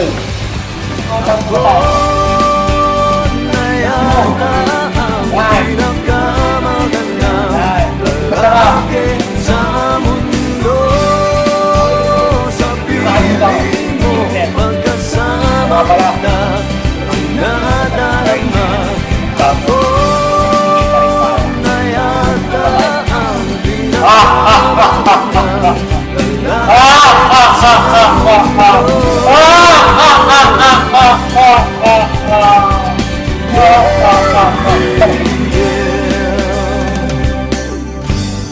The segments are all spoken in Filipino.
Ako na yata ang pinakamagandang lalaki sa mundo. Sa piling mo pagkasama kita ang nadarama. Ako na yata ang pinakamagandang lalaki sa mundo.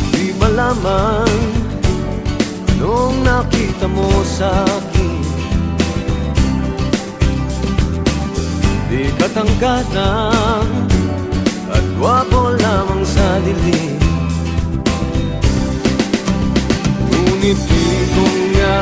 Di malaman anong nakita mo sa'kin. Di katangkatang at gwapo lamang sa dilim. Ngunit di ko nga